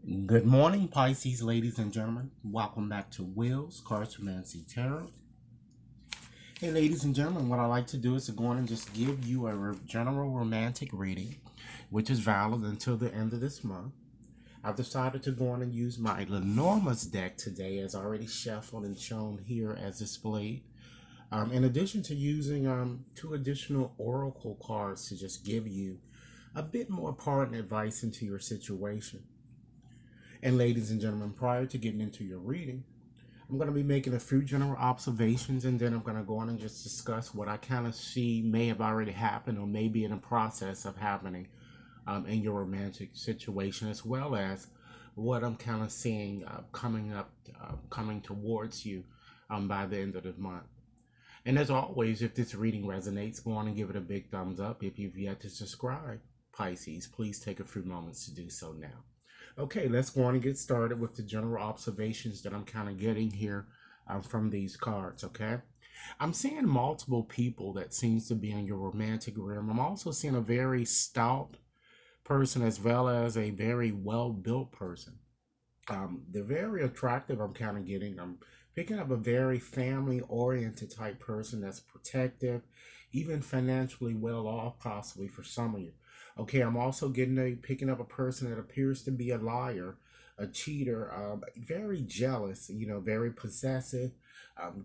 Good morning, Pisces, ladies and gentlemen. Welcome back to Will's Cartomancy Tarot. Hey, ladies and gentlemen, what I like to do is to go on and just give you a general romantic reading, which is valid until the end of this month. I've decided to go on and use my Lenormand's deck today, as already shuffled and shown here as displayed. In addition to using two additional oracle cards to just give you a bit more part advice into your situation. And ladies and gentlemen, prior to getting into your reading, I'm going to be making a few general observations, and then I'm going to go on and just discuss what I kind of see may have already happened or may be in the process of happening in your romantic situation, as well as what I'm kind of seeing coming towards you by the end of the month. And as always, if this reading resonates, go on and give it a big thumbs up. If you've yet to subscribe, Pisces, please take a few moments to do so now. Okay, let's go on and get started with the general observations that I'm kind of getting here from these cards, okay? I'm seeing multiple people that seems to be in your romantic realm. I'm also seeing a very stout person as well as a very well-built person. They're very attractive, I'm kind of getting. I'm picking up a very family-oriented type person that's protective, even financially well off, possibly for some of you. Okay, I'm also picking up a person that appears to be a liar, a cheater, very jealous, very possessive,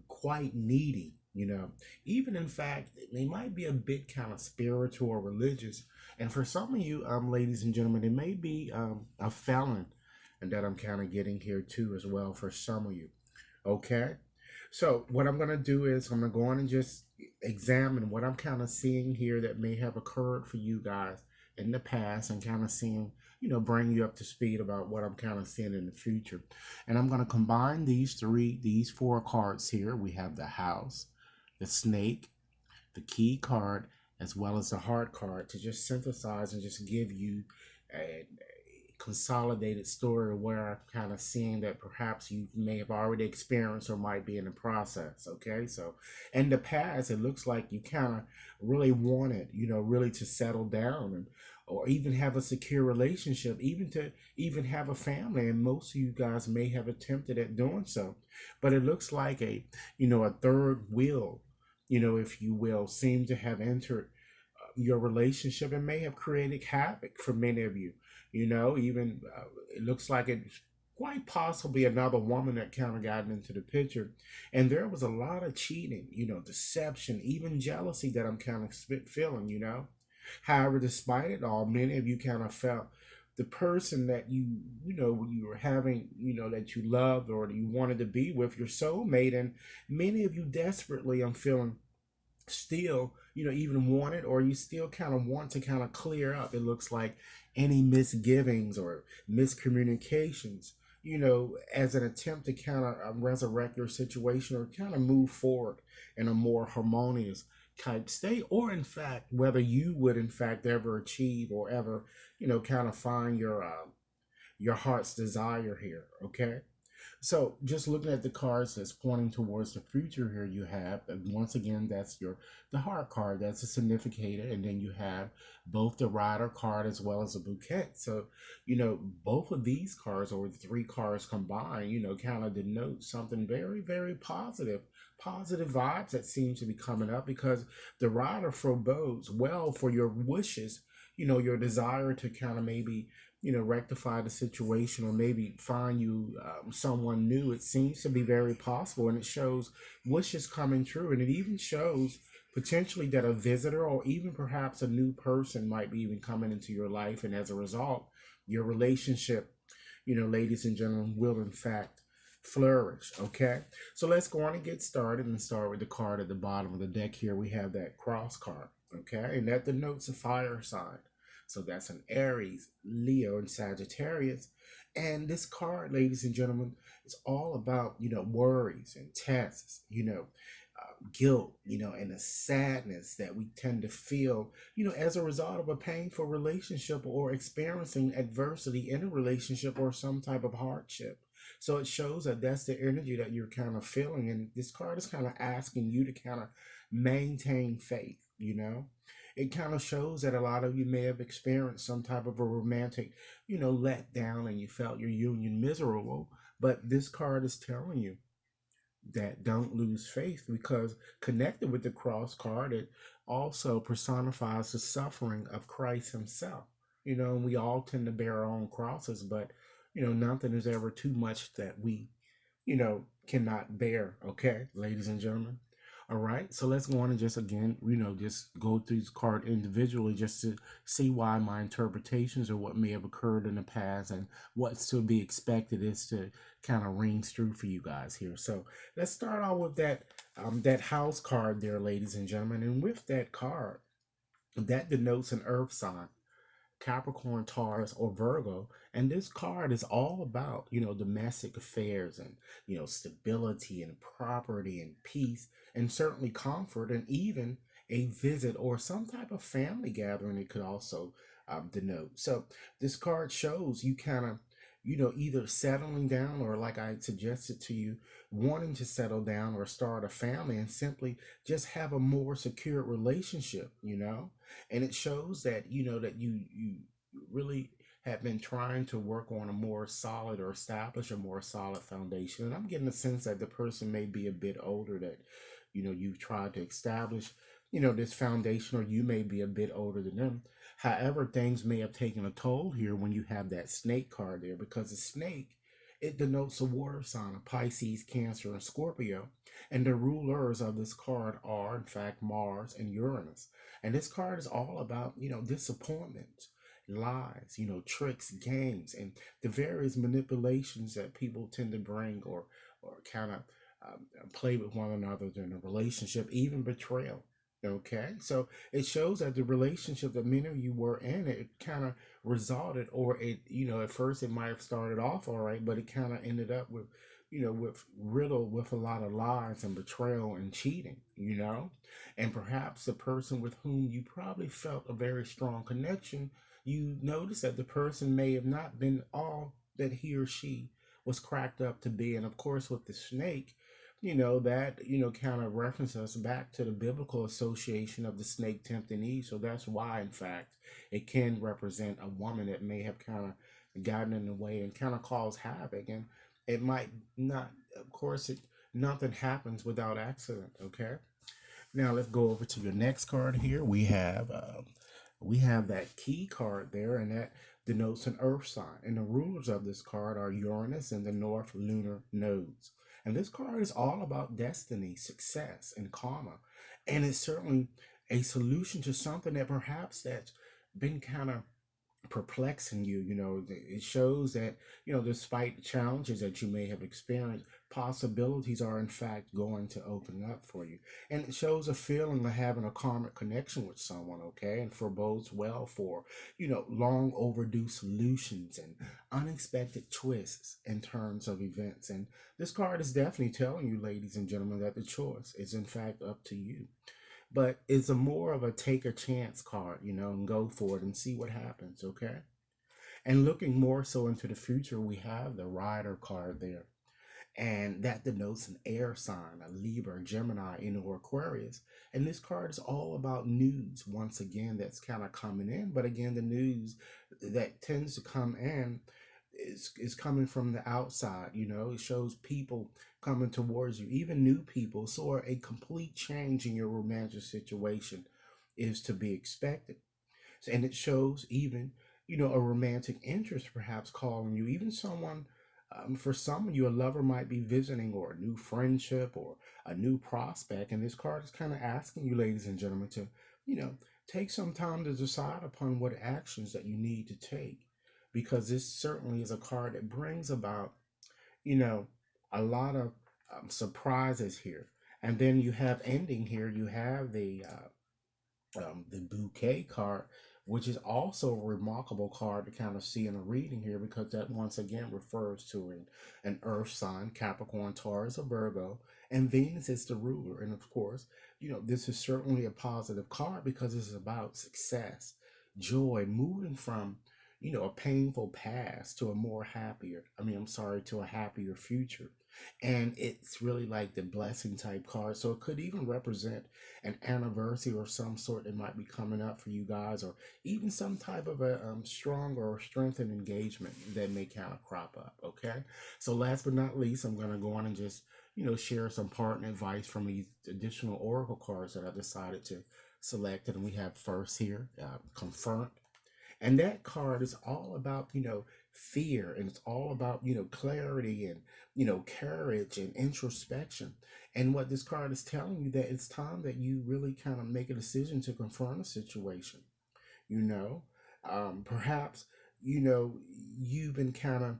quite needy, Even in fact, they might be a bit kind of spiritual or religious. And for some of you, ladies and gentlemen, it may be a felon, and that I'm kind of getting here too as well for some of you. Okay, so what I'm going to do is I'm going to go on and just examine what I'm kind of seeing here that may have occurred for you guys in the past, and kind of seeing, bring you up to speed about what I'm kind of seeing in the future. And I'm going to combine these four cards here. We have the house, the snake, the key card, as well as the heart card, to just synthesize and just give you a consolidated story where I'm kind of seeing that perhaps you may have already experienced or might be in the process. Okay, so in the past, it looks like you kind of really wanted, really to settle down, and or even have a secure relationship, even have a family, and most of you guys may have attempted at doing so, but it looks like a third wheel, if you will, seem to have entered your relationship and may have created havoc for many of you. Even it looks like it's quite possibly another woman that kind of got into the picture. And there was a lot of cheating, deception, even jealousy that I'm kind of feeling. However, despite it all, many of you kind of felt the person that you were having, that you loved or you wanted to be with, your soulmate. And many of you desperately, I'm feeling, still even want it, or you still kind of want to kind of clear up, it looks like, any misgivings or miscommunications, as an attempt to kind of resurrect your situation or kind of move forward in a more harmonious type state, or in fact whether you would in fact ever achieve or ever kind of find your heart's desire here. Okay, so just looking at the cards that's pointing towards the future here, you have, and once again, that's the heart card, that's a significator, and then you have both the rider card as well as a bouquet. So, both of these cards, or the three cards combined, kind of denote something very, very positive. Positive vibes that seem to be coming up, because the rider forebodes well for your wishes, your desire to kind of maybe rectify the situation, or maybe find you someone new. It seems to be very possible, and it shows wishes coming true, and it even shows potentially that a visitor or even perhaps a new person might be even coming into your life, and as a result, your relationship, ladies and gentlemen, will in fact flourish. Okay, so let's go on and get started, and start with the card at the bottom of the deck. Here we have that cross card. Okay, and that denotes a fire sign. So that's an Aries, Leo, and Sagittarius. And this card, ladies and gentlemen, is all about, worries and tests, guilt, and the sadness that we tend to feel, as a result of a painful relationship, or experiencing adversity in a relationship, or some type of hardship. So it shows that that's the energy that you're kind of feeling. And this card is kind of asking you to kind of maintain faith, it kind of shows that a lot of you may have experienced some type of a romantic, letdown, and you felt your union miserable. But this card is telling you that don't lose faith, because connected with the cross card, it also personifies the suffering of Christ himself. And we all tend to bear our own crosses, but nothing is ever too much that we cannot bear. Okay, ladies and gentlemen. All right, so let's go on and just again, just go through this card individually just to see why my interpretations or what may have occurred in the past and what's to be expected is to kind of rings through for you guys here. So let's start out with that house card there, ladies and gentlemen. And with that card, that denotes an earth sign. Capricorn, Taurus, or Virgo. And this card is all about, domestic affairs and, stability and property and peace and certainly comfort and even a visit or some type of family gathering it could also denote. So this card shows you kind of, either settling down or, like I suggested to you, wanting to settle down or start a family and simply just have a more secure relationship. And it shows that that you really have been trying to work on a more solid or establish a more solid foundation. And I'm getting the sense that the person may be a bit older, that you've tried to establish this foundation, or you may be a bit older than them. However, things may have taken a toll here when you have that snake card there, because the snake, it denotes a water sign of Pisces, Cancer, and Scorpio. And the rulers of this card are, in fact, Mars and Uranus. And this card is all about, disappointment, lies, tricks, games, and the various manipulations that people tend to bring or kind of play with one another during a relationship, even betrayal. Okay, so it shows that the relationship that many of you were in, it kind of resulted, or it, at first it might have started off all right, but it kind of ended up with, with riddled with a lot of lies and betrayal and cheating. And perhaps the person with whom you probably felt a very strong connection, you notice that the person may have not been all that he or she was cracked up to be. And of course, with the snake, that kind of references us back to the biblical association of the snake tempting Eve. So that's why, in fact, it can represent a woman that may have kind of gotten in the way and kind of caused havoc. And it might not, of course, nothing happens without accident. Okay, now let's go over to your next card here. We have that key card there, and that denotes an earth sign. And the rulers of this card are Uranus and the North Lunar Nodes. And this card is all about destiny, success, and karma. And it's certainly a solution to something that perhaps that's been kind of perplexing you. It shows that, despite the challenges that you may have experienced, possibilities are in fact going to open up for you. And it shows a feeling of having a karmic connection with someone, okay? And forebodes well for, long overdue solutions and unexpected twists in terms of events. And this card is definitely telling you, ladies and gentlemen, that the choice is in fact up to you, but it's a more of a take a chance card, and go for it and see what happens, okay? And looking more so into the future, we have the Rider card there, and that denotes an air sign, a Libra, Gemini, or Aquarius. And this card is all about news, once again, that's kind of coming in. But again, the news that tends to come in is coming from the outside. It shows people coming towards you, even new people. So a complete change in your romantic situation is to be expected. And it shows even, a romantic interest perhaps calling you, even someone, for some of you, a lover might be visiting, or a new friendship, or a new prospect. And this card is kind of asking you, ladies and gentlemen, to, take some time to decide upon what actions that you need to take, because this certainly is a card that brings about, you know, a lot of surprises here. And then you have ending here, you have the bouquet card, which is also a remarkable card to kind of see in a reading here, because that once again refers to an earth sign, Capricorn, Taurus, or Virgo, and Venus is the ruler. And of course, this is certainly a positive card because it's about success, joy, moving from, a painful past to a more happier, I'm sorry, to a happier future. And it's really like the blessing type card. So it could even represent an anniversary or some sort that might be coming up for you guys, or even some type of a strong or strengthened engagement that may kind of crop up. Okay. So last but not least, I'm going to go on and just, share some partner advice from these additional oracle cards that I decided to select. And we have first here, confirmed. And that card is all about, fear, and it's all about, clarity and, courage and introspection. And what this card is telling you, that it's time that you really kind of make a decision to confront a situation, you know. Perhaps, you've been kind of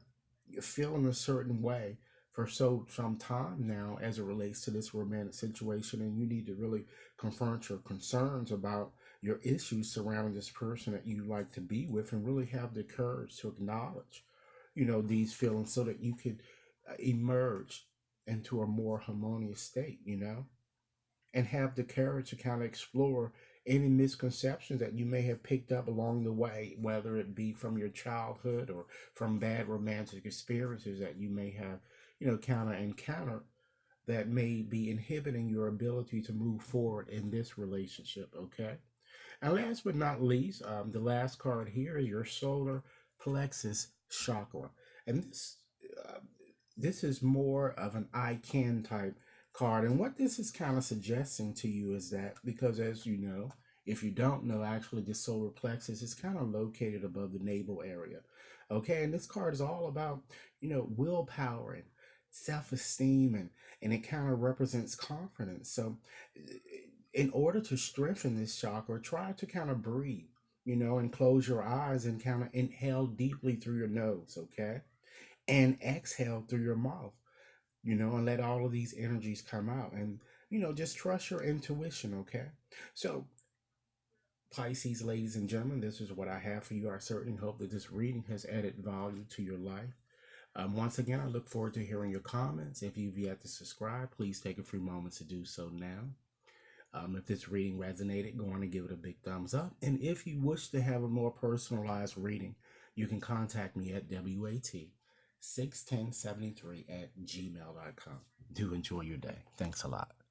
feeling a certain way for some time now as it relates to this romantic situation, and you need to really confront your concerns about your issues surrounding this person that you like to be with, and really have the courage to acknowledge, these feelings, so that you could emerge into a more harmonious state, and have the courage to kind of explore any misconceptions that you may have picked up along the way, whether it be from your childhood or from bad romantic experiences that you may have, kind of encountered, that may be inhibiting your ability to move forward in this relationship. Okay. And last but not least, the last card here is your solar plexus chakra. And uh, this is more of an I can type card. And what this is kind of suggesting to you is that, because as you know, if you don't know, actually the solar plexus is kind of located above the navel area. Okay, and this card is all about, willpower and self-esteem, and it kind of represents confidence. So in order to strengthen this chakra, try to kind of breathe, and close your eyes and kind of inhale deeply through your nose, okay? And exhale through your mouth, and let all of these energies come out, and, just trust your intuition, okay? So, Pisces, ladies and gentlemen, this is what I have for you. I certainly hope that this reading has added value to your life. Once again, I look forward to hearing your comments. If you've yet to subscribe, please take a few moments to do so now. If this reading resonated, go on and give it a big thumbs up. And if you wish to have a more personalized reading, you can contact me at WAT61073 at gmail.com. Do enjoy your day. Thanks a lot.